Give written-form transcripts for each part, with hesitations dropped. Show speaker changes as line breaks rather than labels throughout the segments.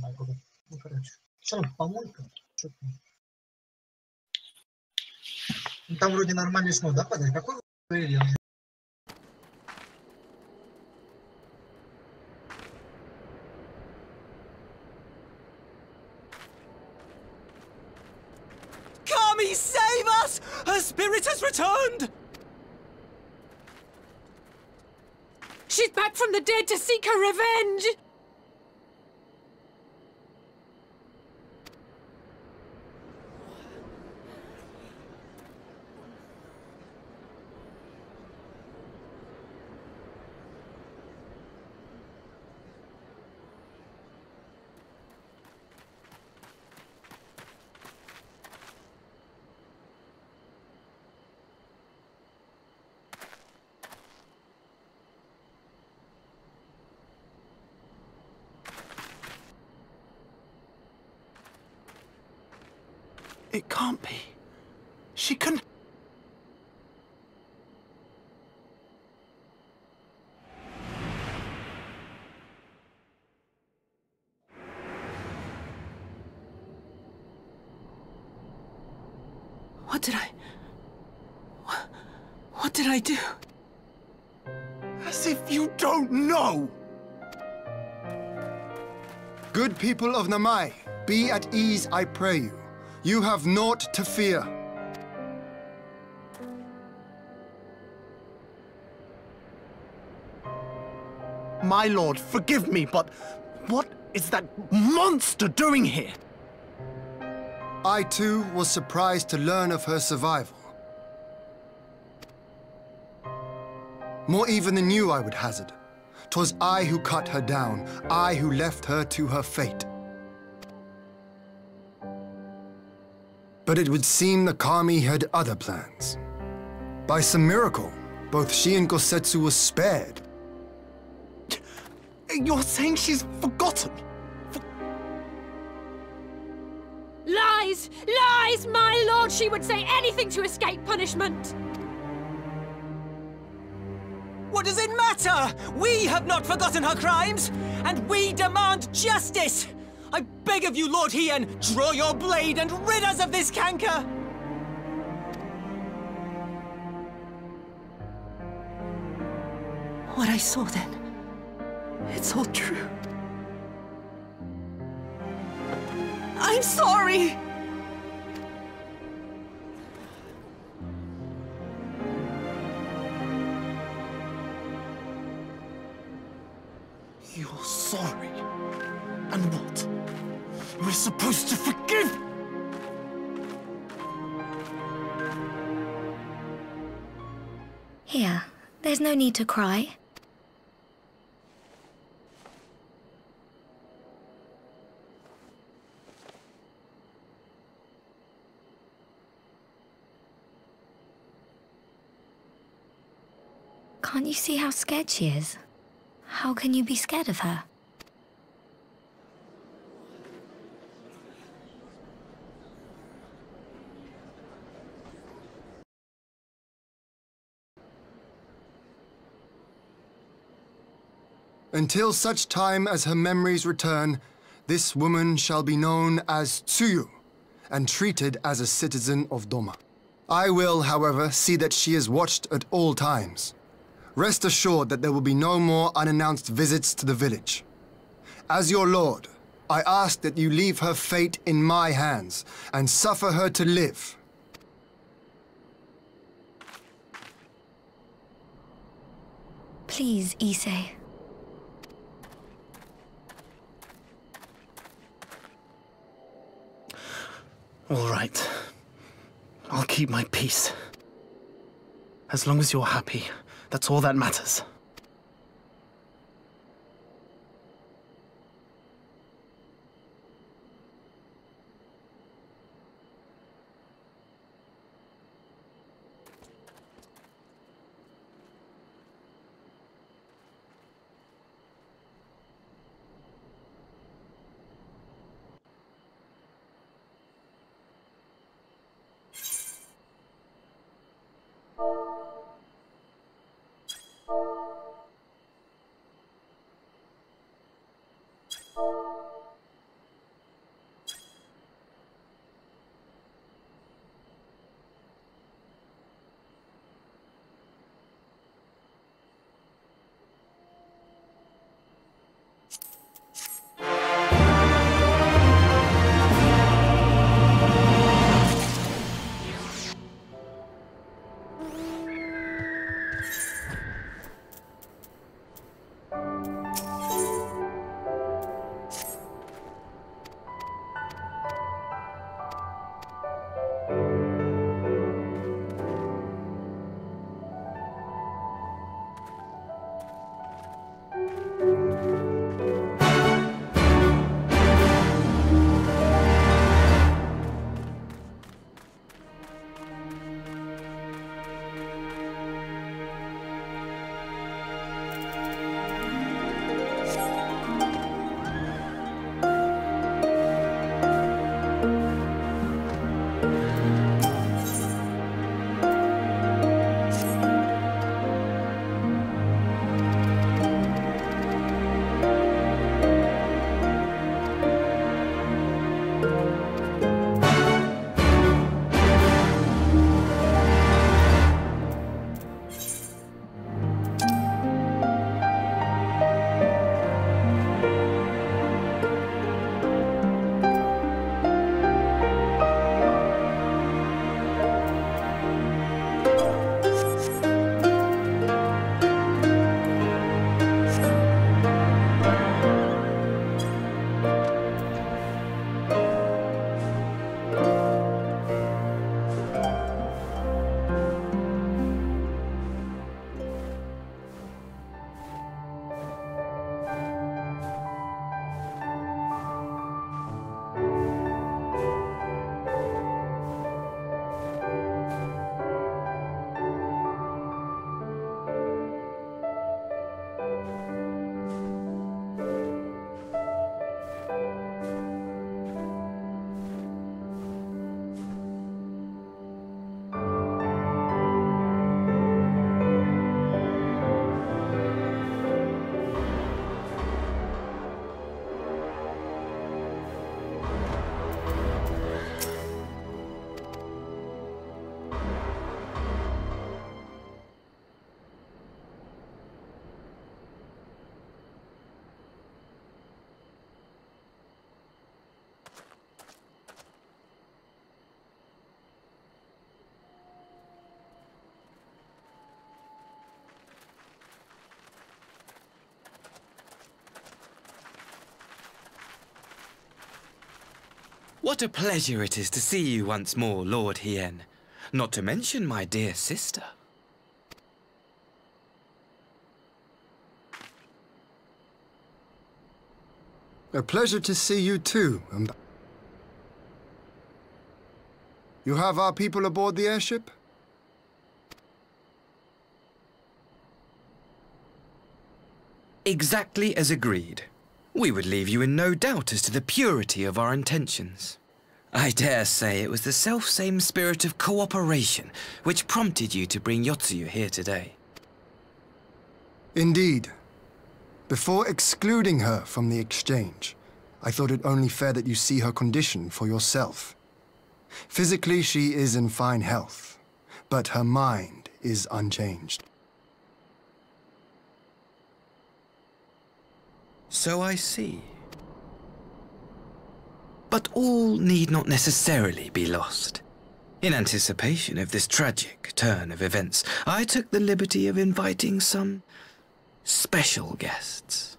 знаю, как это. Ну, короче. Что там, помойка? Что-то. Ну, там вроде нормальный шнур, да, подать? Какой вы?
Kami, save us! Her spirit has returned!
She's back from the dead to seek her revenge!
It can't be. She can...
What did I do?
As if you don't know!
Good people of Namai, be at ease, I pray you. You have naught to fear.
My lord, forgive me, but what is that monster doing here?
I too was surprised to learn of her survival. More even than you, I would hazard. 'Twas I who cut her down, I who left her to her fate. But it would seem the Kami had other plans. By some miracle, both she and Gosetsu were spared.
You're saying she's forgotten?
Lies! Lies! My lord, she would say anything to escape punishment!
What does it matter? We have not forgotten her crimes, and we demand justice! I beg of you, Lord Hien, draw your blade and rid us of this canker!
What I saw then, it's all true. I'm sorry!
You're sorry? And what? We're supposed to forgive?
Here, there's no need to cry. Can't you see how scared she is? How can you be scared of her?
Until such time as her memories return, this woman shall be known as Tsuyu, and treated as a citizen of Doma. I will, however, see that she is watched at all times. Rest assured that there will be no more unannounced visits to the village. As your lord, I ask that you leave her fate in my hands, and suffer her to live.
Please, Issei.
All right. I'll keep my peace. As long as you're happy, that's all that matters. What a pleasure it is to see you once more, Lord Hien. Not to mention my dear sister.
A pleasure to see you too. You have our people aboard the airship?
Exactly as agreed. We would leave you in no doubt as to the purity of our intentions. I dare say it was the selfsame spirit of cooperation which prompted you to bring Yotsuyu here today.
Indeed. Before excluding her from the exchange, I thought it only fair that you see her condition for yourself. Physically, she is in fine health, but her mind is unchanged.
So I see. But all need not necessarily be lost. In anticipation of this tragic turn of events, I took the liberty of inviting some special guests.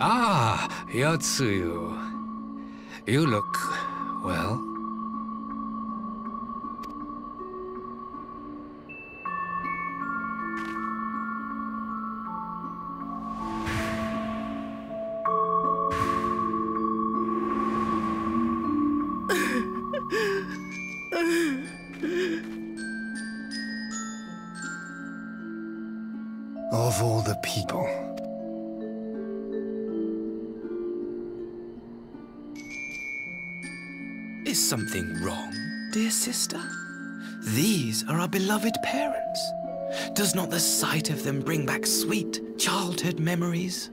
Ah, Yotsuyu. You look well.
Of all the people.
Is something wrong, dear sister? These are our beloved parents. Does not the sight of them bring back sweet childhood memories?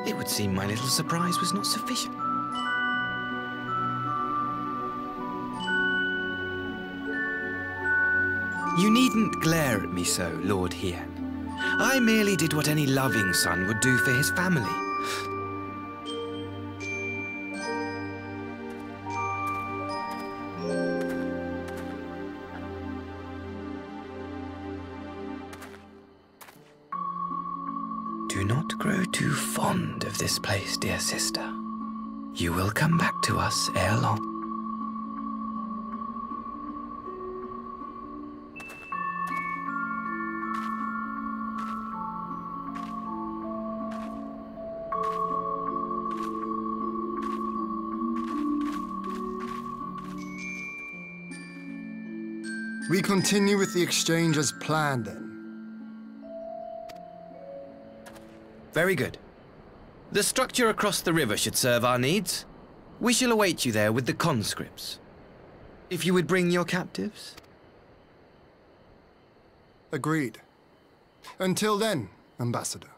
It would seem my little surprise was not sufficient. You needn't glare at me so, Lord Hien. I merely did what any loving son would do for his family. Do not grow too fond of this place, dear sister. You will come back to us ere long.
We continue with the exchange as planned, then.
Very good. The structure across the river should serve our needs. We shall await you there with the conscripts. If you would bring your captives.
Agreed. Until then, Ambassador.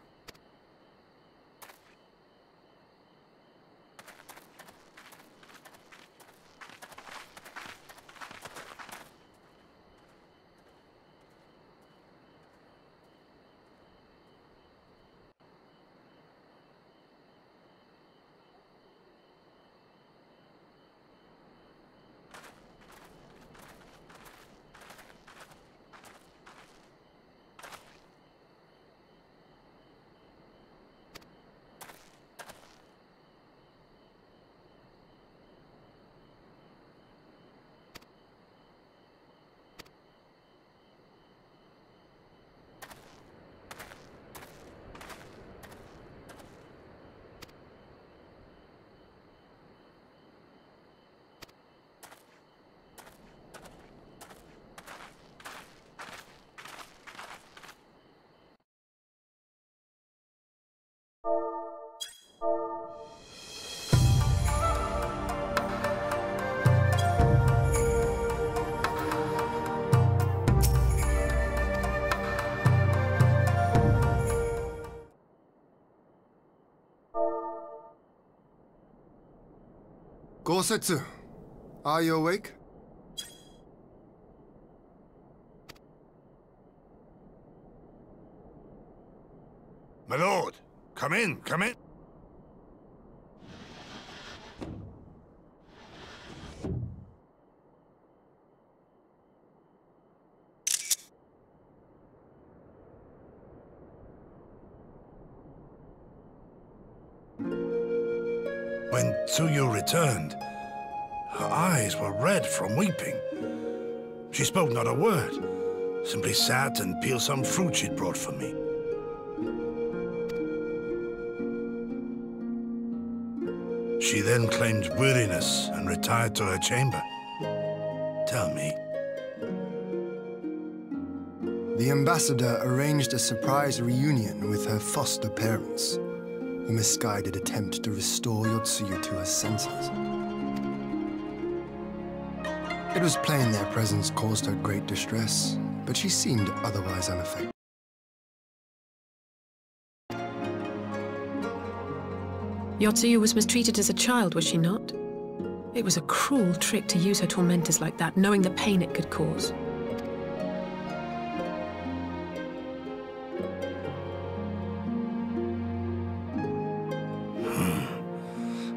Gosetsu, are you awake?
My lord, come in, come in. When Tsuyu returned, her eyes were red from weeping. She spoke not a word, simply sat and peeled some fruit she'd brought for me. She then claimed weariness and retired to her chamber. Tell me.
The ambassador arranged a surprise reunion with her foster parents. A misguided attempt to restore Yotsuyu to her senses. It was plain their presence caused her great distress, but she seemed otherwise unaffected.
Yotsuyu was mistreated as a child, was she not? It was a cruel trick to use her tormentors like that, knowing the pain it could cause.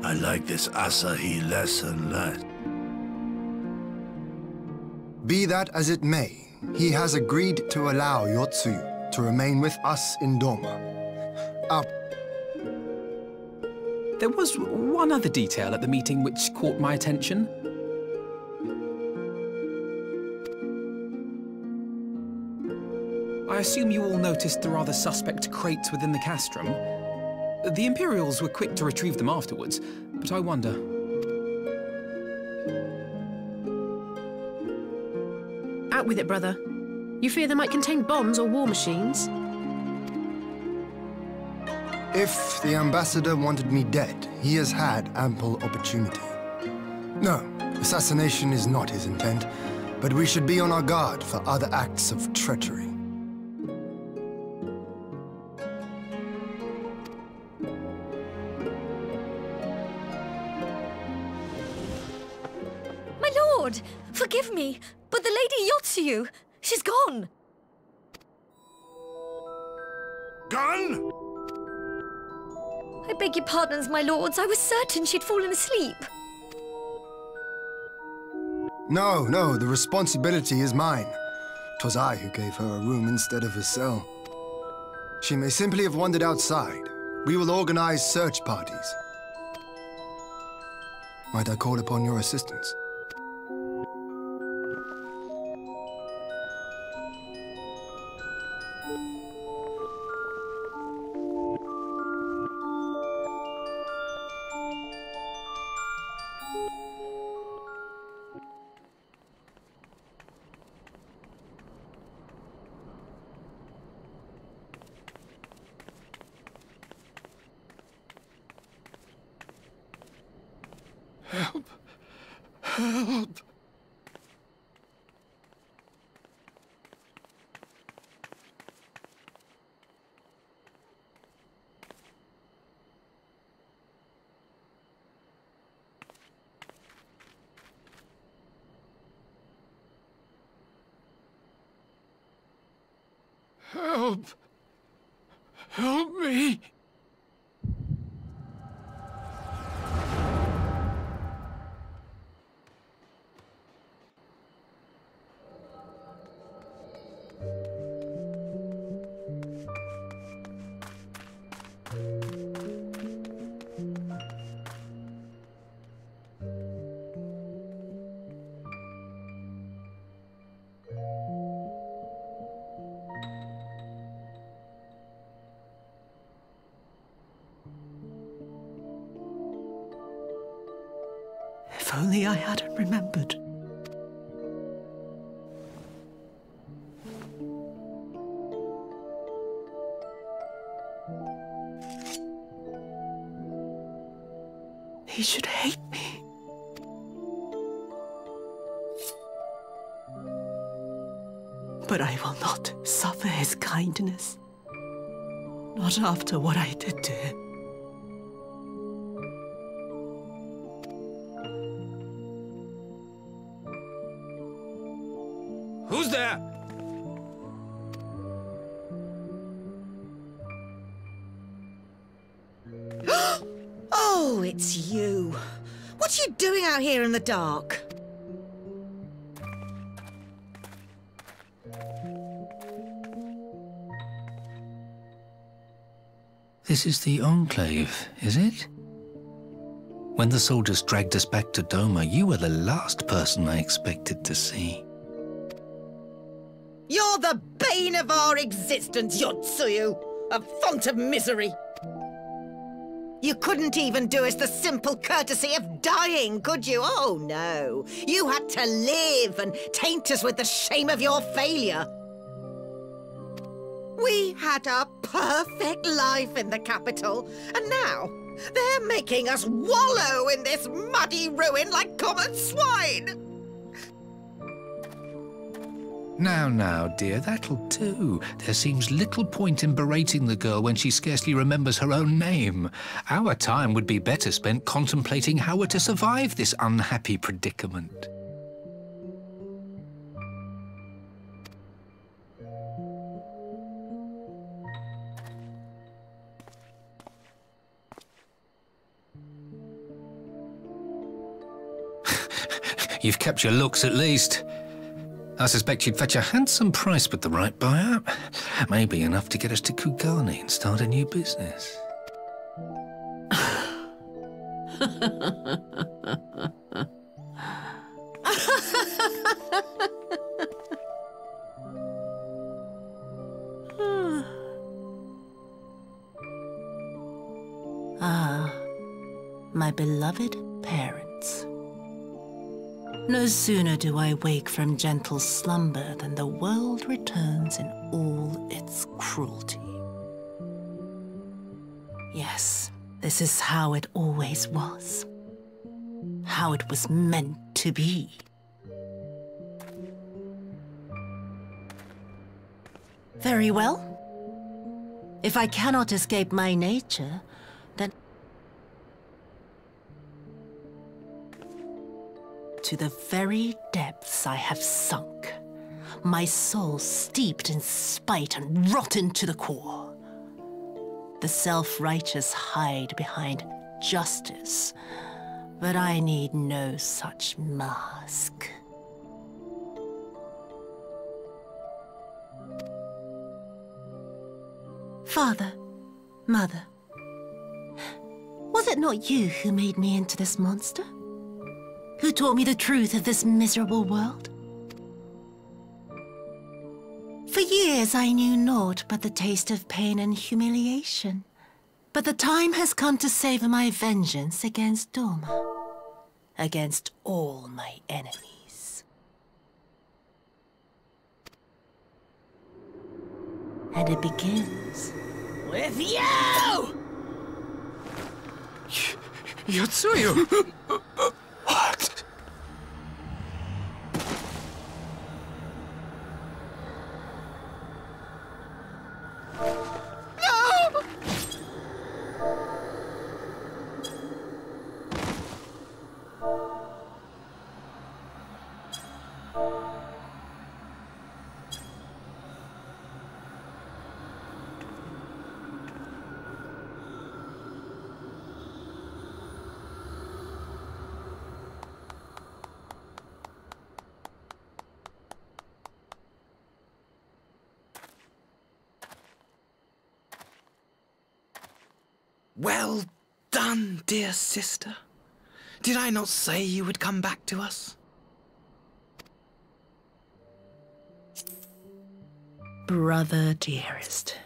I like this Asahi less and less.
Be that as it may, he has agreed to allow Yotsuyu to remain with us in Doma.
There was one other detail at the meeting which caught my attention. I assume you all noticed the rather suspect crates within the castrum. The Imperials were quick to retrieve them afterwards, but I wonder.
Out with it, brother. You fear they might contain bombs or war machines?
If the ambassador wanted me dead, he has had ample opportunity. No, assassination is not his intent, but we should be on our guard for other acts of treachery.
My lord! Forgive me, but the Lady Yotsuyu, she's gone!
Gone?
I beg your pardons, my lords. I was certain she'd fallen asleep.
No, the responsibility is mine. 'Twas I who gave her a room instead of a cell. She may simply have wandered outside. We will organize search parties. Might I call upon your assistance?
Help! Help! Help! Help me!
If only I hadn't remembered. He should hate me. But I will not suffer his kindness. Not after what I did to him.
Oh, it's you. What are you doing out here in the dark?
This is the Enclave, is it? When the soldiers dragged us back to Doma, you were the last person I expected to see.
You're the bane of our existence, Yotsuyu! A font of misery! You couldn't even do us the simple courtesy of dying, could you? Oh, no. You had to live and taint us with the shame of your failure. We had a perfect life in the capital, and now they're making us wallow in this muddy ruin like common swine!
Now, dear, that'll do. There seems little point in berating the girl when she scarcely remembers her own name. Our time would be better spent contemplating how we're to survive this unhappy predicament. You've kept your looks, at least. I suspect you'd fetch a handsome price with the right buyer. Maybe enough to get us to Kugani and start a new business.
Ah, my beloved parents. No sooner do I wake from gentle slumber than the world returns in all its cruelty. Yes, this is how it always was. How it was meant to be. Very well. If I cannot escape my nature, then to the very depths I have sunk, my soul steeped in spite and rotten to the core. The self-righteous hide behind justice, but I need no such mask. Father, Mother, was it not you who made me into this monster? Who taught me the truth of this miserable world? For years I knew naught but the taste of pain and humiliation. But the time has come to savor my vengeance against Doma. Against all my enemies. And it begins with you!
Yotsuyu!
What?
No!
Well done, dear sister. Did I not say you would come back to us?
Brother dearest,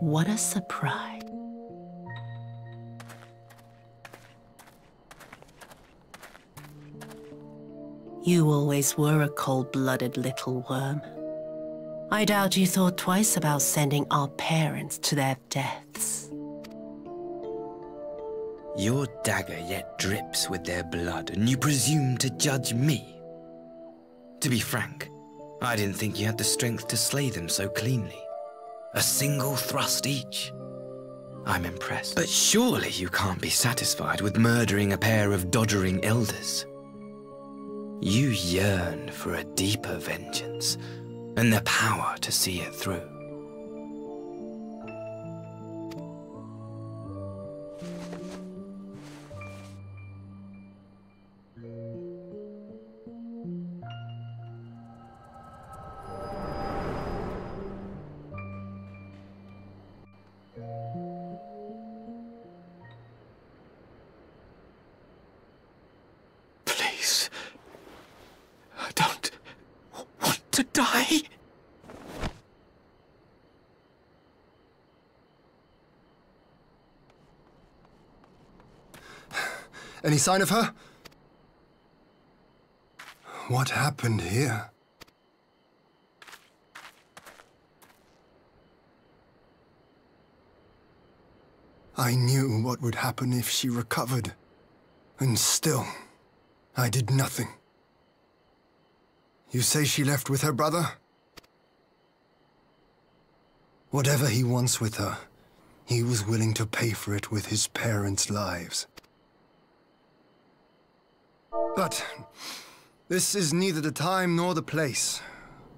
what a surprise. You always were a cold-blooded little worm. I doubt you thought twice about sending our parents to their deaths.
Your dagger yet drips with their blood, and you presume to judge me? To be frank, I didn't think you had the strength to slay them so cleanly. A single thrust each. I'm impressed. But surely you can't be satisfied with murdering a pair of doddering elders. You yearn for a deeper vengeance, and the power to see it through.
to die?
Any sign of her? What happened here? I knew what would happen if she recovered. And still, I did nothing. You say she left with her brother? Whatever he wants with her, he was willing to pay for it with his parents' lives. But this is neither the time nor the place.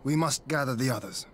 We must gather the others.